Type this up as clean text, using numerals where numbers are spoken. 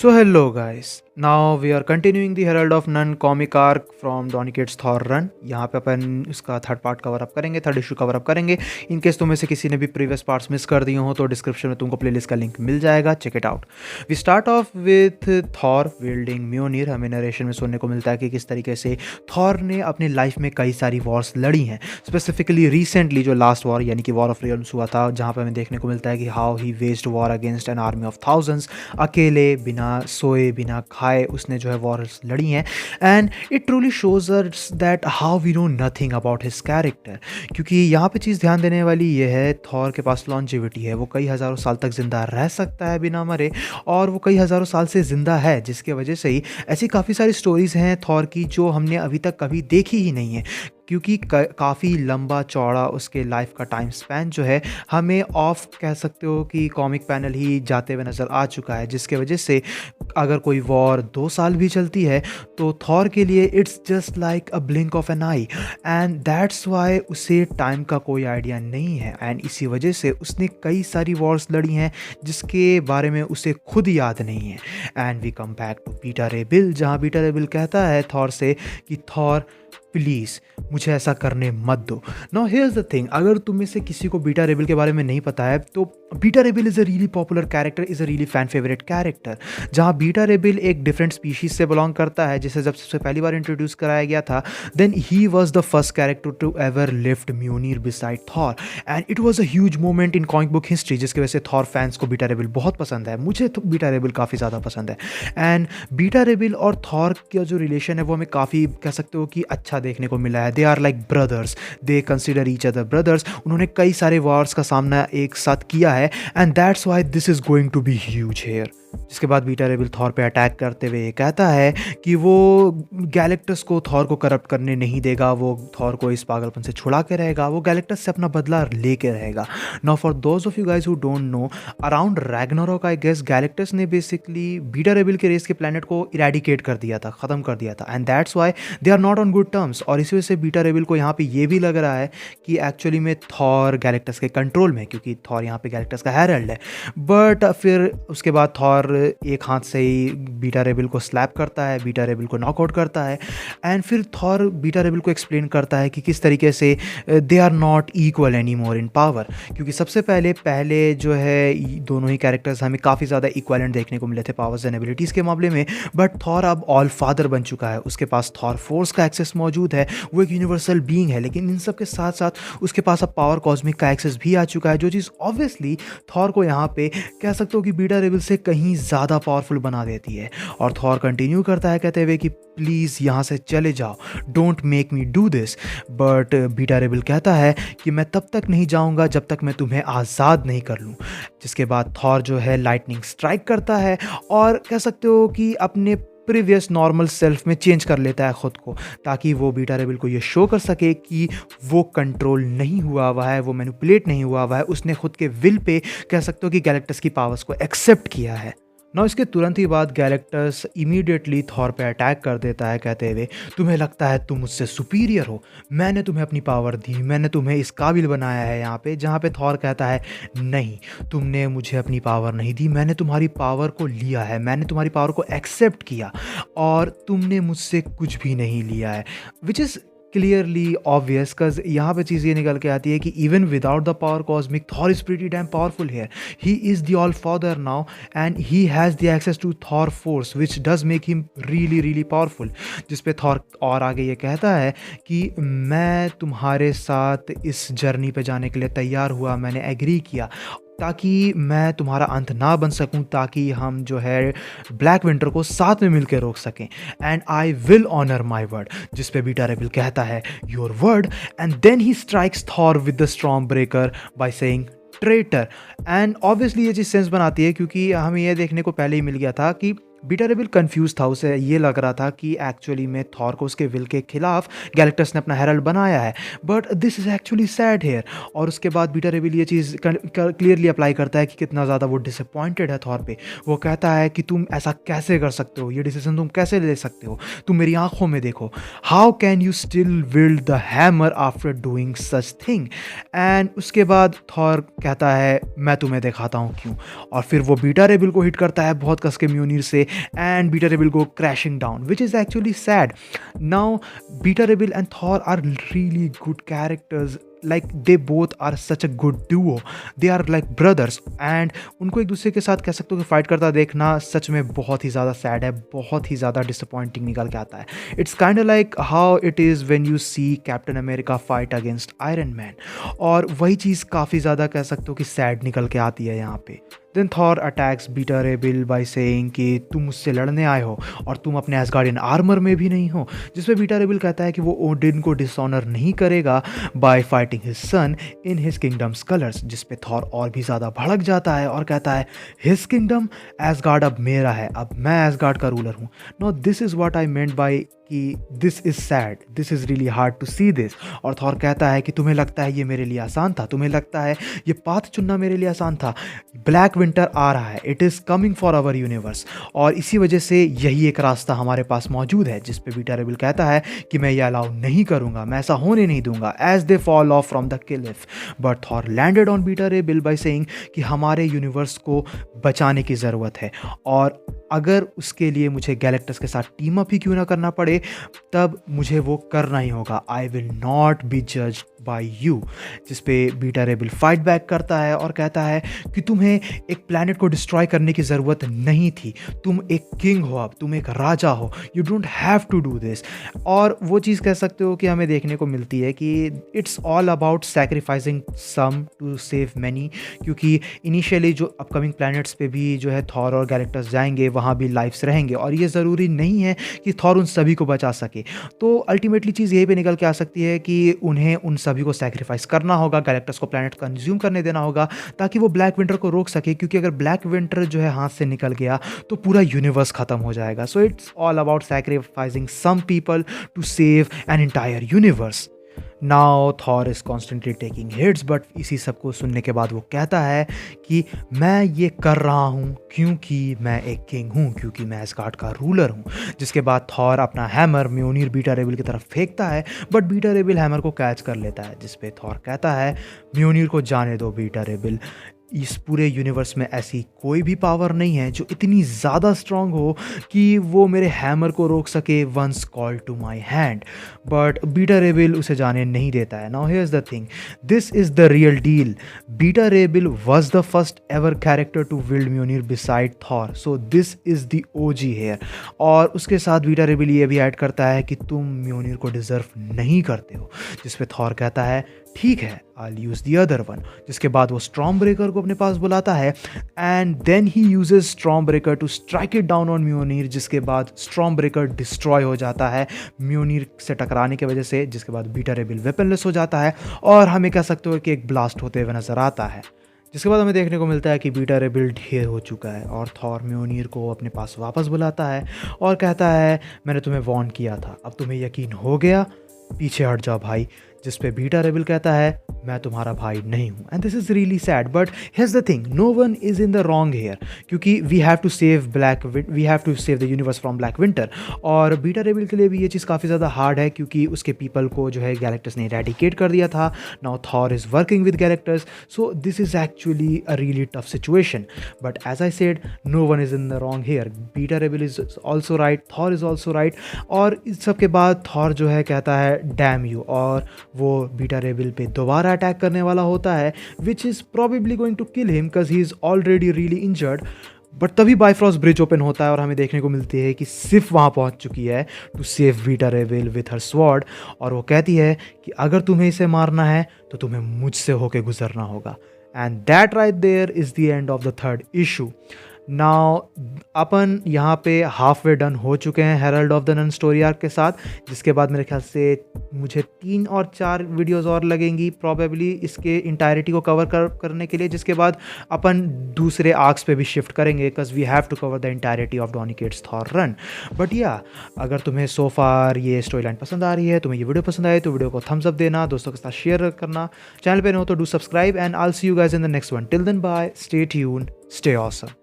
So hello guys. Now we are continuing the Herald of None comic arc from Donny Cates Thor Run. यहाँ पे अपन इसका third part cover up करेंगे, third issue cover up करेंगे. In case तुम्हें से किसी ने भी प्रीवियस पार्ट्स मिस कर दिए हो तो डिस्क्रिप्शन में तुमको प्लेलिस्ट का लिंक मिल जाएगा, check it out. We start off with Thor wielding म्योनिर. हमें नरेशन में सुनने को मिलता है कि किस तरीके से थॉर ने अपनी लाइफ में कई सारी वॉर्स लड़ी हैं. स्पेसिफिकली रिसेंटली जो लास्ट वॉर यानी कि वॉर ऑफ रियल्म्स हुआ था, जहाँ पर हमें देखने को मिलता है कि how he based war against an army of thousands. अकेले बिना सोए बिना खाए उसने जो है वॉर्स लड़ी हैं. And it truly shows us that how we know nothing about his character. क्योंकि यहाँ पे चीज़ ध्यान देने वाली ये है, थॉर के पास लॉन्जिविटी है, वो कई हज़ारों साल तक ज़िंदा रह सकता है बिना मरे, और वो कई हज़ारों साल से ज़िंदा है, जिसके वजह से ही ऐसी काफ़ी सारी स्टोरीज़ हैं थॉर की जो हमने अभी तक कभी देखी ही नहीं है. क्योंकि काफ़ी लंबा चौड़ा उसके लाइफ का टाइम स्पैन जो है हमें ऑफ कह सकते हो कि कॉमिक पैनल ही जाते हुए नज़र आ चुका है, जिसके वजह से अगर कोई वॉर 2 साल भी चलती है तो थॉर के लिए it's just like a blink of an eye. And that's why उसे टाइम का कोई आइडिया नहीं है. एंड इसी वजह से उसने कई सारी वॉर्स लड़ी हैं जिसके बारे में उसे खुद याद नहीं है. And we come back to Beta Ray Bill, जहाँ बीटा रे बिल कहता है थॉर से कि थॉर प्लीज़ मुझे ऐसा करने मत दो. नाउ हियर्स द थिंग, अगर तुम में से किसी को बीटा रेबिल के बारे में नहीं पता है तो Beta Ray Bill is a really popular character, is a really fan favourite character. जहाँ बीटा रेबिल एक डिफरेंट स्पीशीज से बिलोंग करता है, जिसे जब सबसे पहली बार इंट्रोड्यूस कराया गया था, then he was the first character to ever lift म्योनिर beside Thor. And it was a huge moment in comic book history, जिसकी वजह से थॉर फैंस को बीटा रेबिल बहुत पसंद है. मुझे तो बीटा रेबिल काफ़ी ज़्यादा पसंद है. एंड बीटा रेबिल और थॉर का जो रिलेशन है वो हमें काफ़ी कह सकते हो कि अच्छा देखने को मिला है. They are like brothers, they consider each other brothers. उन्होंने कई सारे वॉर्स का सामना एक साथ किया है. And that's why this is going to be huge here. जिसके बाद बीटा रेबिल थॉर पे अटैक करते हुए कहता है कि वो गैलेक्टस को थॉर को करप्ट करने नहीं देगा, वो थॉर को इस पागलपन से छुड़ा के रहेगा, वो गैलेक्टस से अपना बदला लेके रहेगा. Now for those of you guys who don't know, around Ragnarok I guess Galactus ने बेसिकली बीटा रेबिल के रेस के प्लैनेट को इरेडिकेट कर दिया था, ख़त्म कर दिया था. And that's why they are not on good terms. और इसी वजह से बीटा रेबिल को यहाँ पे ये भी लग रहा है कि एक्चुअली में थॉर गैलेक्टस के कंट्रोल में, क्योंकि थॉर यहाँ पे गैलेक्टस का हेरल्ड है. बट फिर उसके बाद थॉर एक हाथ से ही बीटा रेबिल को स्लैप करता है, बीटा रेबिल को नॉकआउट करता है. एंड फिर थॉर बीटा रेबिल को एक्सप्लेन करता है कि किस तरीके से they are not equal any more in power. क्योंकि सबसे पहले जो है दोनों ही कैरेक्टर्स हमें काफ़ी ज़्यादा इक्वलेंट देखने को मिले थे पावर्स एंड एबिलिटीज़ के मामले में. बट थॉर अब ऑल फादर बन चुका है, उसके पास थॉर फोर्स का एक्सेस मौजूद है, वो एक यूनिवर्सल बीइंग है. लेकिन इन सब के साथ साथ उसके पास अब पावर कॉस्मिक का एक्सेस भी आ चुका है, जो चीज़ ऑब्वियसली थॉर को यहाँ पे कह सकते हो कि बीटा रेबिल से कहीं ज़्यादा पावरफुल बना देती है. और थॉर कंटिन्यू करता है कहते हुए कि प्लीज़ यहाँ से चले जाओ, don't make me do this. But Beta Ray Bill कहता है कि मैं तब तक नहीं जाऊँगा जब तक मैं तुम्हें आज़ाद नहीं कर लूँ. जिसके बाद थॉर जो है लाइटनिंग स्ट्राइक करता है और कह सकते हो कि अपने प्रीवियस नॉर्मल सेल्फ में चेंज कर लेता है ख़ुद को, ताकि वो बीटा रेबिल को ये शो कर सके कि वो कंट्रोल नहीं हुआ हुआ है, वो मैनिपुलेट नहीं हुआ हुआ है, उसने खुद के विल पे कह सकते हो कि गैलेक्टस की पावर्स को एक्सेप्ट किया है. ना इसके तुरंत ही बाद गैलेक्टस इमीडिएटली थॉर पे अटैक कर देता है कहते हुए, तुम्हें लगता है तुम मुझसे सुपीरियर हो, मैंने तुम्हें अपनी पावर दी, मैंने तुम्हें इस काबिल बनाया है यहाँ पे. जहाँ पे थॉर कहता है नहीं, तुमने मुझे अपनी पावर नहीं दी, मैंने तुम्हारी पावर को लिया है, मैंने तुम्हारी पावर को एक्सेप्ट किया और तुमने मुझसे कुछ भी नहीं लिया है. विच इज़ क्लियरली ऑब्वियस, कज यहाँ पे चीज़ ये निकल के आती है कि even without the power cosmic Thor is pretty damn powerful here. He is the all father now and he has the access to Thor force which does make him really really powerful. जिस पे Thor और आगे ये कहता है कि मैं तुम्हारे साथ इस जर्नी पे जाने के लिए तैयार हुआ, मैंने एग्री किया ताकि मैं तुम्हारा अंत ना बन सकूं, ताकि हम जो है ब्लैक विंटर को साथ में मिलकर रोक सकें. And I will honour my word. जिस पे बीटा रेबिल कहता है your word. And then he strikes Thor with the storm breaker by saying traitor. And obviously ये चीज़ सेंस बनाती है, क्योंकि हमें ये देखने को पहले ही मिल गया था कि बीटा रेबिल कंफ्यूज था, उसे ये लग रहा था कि एक्चुअली में थॉर को उसके विल के खिलाफ गैलेक्टस ने अपना हेरल्ड बनाया है. But this is actually sad here. और उसके बाद बीटा रेबिल ये चीज़ क्लियरली अप्लाई करता है कि कितना ज़्यादा वो डिसअपॉइंटेड है थॉर पे. वो कहता है कि तुम ऐसा कैसे कर सकते हो, ये डिसीजन तुम कैसे ले सकते हो, तुम मेरी आंखों में देखो, how can you still wield the hammer after doing such thing. एंड उसके बाद थॉर कहता है मैं तुम्हें दिखाता हूँ क्यों. और फिर वो बीटा रेबिल को हिट करता है बहुत कस के म्योनिर से. and Beta Ray Bill go crashing down, which is actually sad. Now Beta Ray Bill and Thor are really good characters. Like they both are such a good duo. They are like brothers, and उनको एक दूसरे के साथ कह सकते हो कि fight करता देखना सच में बहुत ही ज़्यादा सैड है, बहुत ही ज़्यादा डिसअपॉइंटिंग निकल के आता है. It's kind of like how it is when you see Captain America fight against Iron Man, और वही चीज़ काफ़ी ज़्यादा कह सकते हो कि सैड निकल के आती है यहाँ पे. Then Thor attacks beta Ray Bill by saying कि तुम मुझसे लड़ने आए हो और तुम अपने एसगार्डियन आर्मर में भी नहीं हो, जिसपे बीटा रे बिल कहता है कि वो ओडिन को डिसऑनर नहीं करेगा bye fighting his son in his kingdoms colours, जिसपे थॉर और भी ज़्यादा भड़क जाता है और कहता है हिज किंगडम एसगार्ड अब मेरा है, अब मैं एसगार्ड का रूलर हूँ. No this is what I meant by कि this is sad, this is really hard to see this. और थॉर कहता है कि तुम्हें लगता है ये मेरे लिए आसान था, तुम्हें लगता है ये पाथ चुनना मेरे लिए आसान था. ब्लैक विंटर आ रहा है, it is coming for our universe, और इसी वजह से यही एक रास्ता हमारे पास मौजूद है, जिस पे बीटा रे बिल कहता है कि मैं ये अलाउ नहीं करूँगा, मैं ऐसा होने नहीं दूंगा, as they fall off from the cliff. But Thor landed on Beta Ray Bill by saying कि हमारे यूनिवर्स को बचाने की ज़रूरत है, और अगर उसके लिए मुझे गैलेक्टस के साथ टीम अप ही क्यों ना करना पड़े, तब मुझे वो करना ही होगा. I will not be judged bye you. जिस पे beta Ray bill fight back करता है और कहता है कि तुम्हें एक प्लैनेट को डिस्ट्रॉय करने की ज़रूरत नहीं थी, तुम एक किंग हो, अब तुम एक राजा हो, you don't have to do this. और वो चीज़ कह सकते हो कि हमें देखने को मिलती है कि it's all about sacrificing some to save many, क्योंकि इनिशियली जो अपकमिंग प्लैनेट्स पे भी जो है थॉर और गैलेक्टस जाएंगे, वहाँ भी लाइफ्स रहेंगे, और ये ज़रूरी नहीं है कि थॉर उन सभी को बचा सके. तो अल्टीमेटली चीज़ यही पे निकल के आ सकती है कि उन्हें उन सभी को सैक्रिफाइस करना होगा, गैलेक्टस को प्लैनेट कंज्यूम करने देना होगा, ताकि वो ब्लैक विंटर को रोक सके, क्योंकि अगर ब्लैक विंटर जो है हाथ से निकल गया तो पूरा यूनिवर्स ख़त्म हो जाएगा. So it's all about sacrificing some people to save an entire universe. Now Thor is constantly taking hits, but इसी सब को सुनने के बाद वो कहता है कि मैं ये कर रहा हूँ क्योंकि मैं एक किंग हूँ, क्योंकि मैं एसगार्ड का रूलर हूँ. जिसके बाद थॉर अपना हैमर म्योनिर बीटा रे बिल की तरफ फेंकता है, but Beta Ray bill hammer को कैच कर लेता है, जिस पे थॉर कहता है म्योनिर को जाने दो बीटा रे बिल, इस पूरे यूनिवर्स में ऐसी कोई भी पावर नहीं है जो इतनी ज़्यादा स्ट्रांग हो कि वो मेरे हैमर को रोक सके once call to my hand. But Beta Ray Bill उसे जाने नहीं देता है. Now here is the thing, this is the real deal. Beta Ray Bill was the first ever character to wield म्योनिर beside Thor, so this is the OG heir. और उसके साथ beta Ray bill ये भी add करता है कि तुम म्योनिर को डिज़र्व नहीं करते हो, जिस पे थॉर कहता है ठीक है, I'll use the other one. जिसके बाद वो स्टॉर्म ब्रेकर को अपने पास बुलाता है, and then he uses Stormbreaker to strike it down on म्योनिर. जिसके बाद स्टॉर्म ब्रेकर डिस्ट्रॉय हो जाता है म्योनिर से टकराने की वजह से, जिसके बाद बीटा रे बिल वेपनलेस हो जाता है, और हमें कह सकते हो कि एक ब्लास्ट होते हुए नजर आता है. जिसके बाद हमें देखने को मिलता है कि बीटा रे बिल ढेर हो चुका है, और थॉर म्योनिर को अपने पास वापस बुलाता है और कहता है मैंने तुम्हें वार्न किया था, अब तुम्हें यकीन हो गया, पीछे हट जाओ भाई. जिस पे बीटा रे बिल कहता है मैं तुम्हारा भाई नहीं हूँ. And this is really sad, but here's the thing, no one is in the wrong here, क्योंकि we have to save the universe from Black Winter. और बीटा रे बिल के लिए भी ये चीज़ काफ़ी ज़्यादा हार्ड है, क्योंकि उसके पीपल को जो है गैलेक्टस ने इरेडिकेट कर दिया था. Now Thor is working with Galactus, so this is actually a really tough situation. But as I said, no one is in the wrong here. Beta Ray Bill is also right, Thor is also right. और इस सब के बाद Thor जो है कहता है damn you, और वो बीटा रे बिल पे दोबारा अटैक करने वाला होता है, which is probably going to kill him because he is already really injured. But तभी बाइफ्रॉस्ट ब्रिज ओपन होता है और हमें देखने को मिलती है कि सिर्फ वहाँ पहुँच चुकी है to save beta Ray bill with her sword, और वो कहती है कि अगर तुम्हें इसे मारना है तो तुम्हें मुझसे होके गुजरना होगा. And that right there is the end of the third issue. Now अपन यहाँ पे हाफ वे डन हो चुके हैं herald of the nun story arc के साथ, जिसके बाद मेरे ख्याल से मुझे 3 और 4 वीडियोस और लगेंगी प्रॉबेबली इसके इंटायरिटी को कवर करने के लिए, जिसके बाद अपन दूसरे आर्क्स पे भी शिफ्ट करेंगे, because we have to cover the entirety of Donny Cates Thor run. But या अगर तुम्हें सो फार ये स्टोरी लाइन पसंद आ रही है, तुम्हें ये वीडियो पसंद आए तो वीडियो को थम्स अप देना, दोस्तों के साथ शेयर करना, चैनल पे न हो तो do subscribe, and I will see you guys in the next one. Till then bye, stay tuned, stay awesome.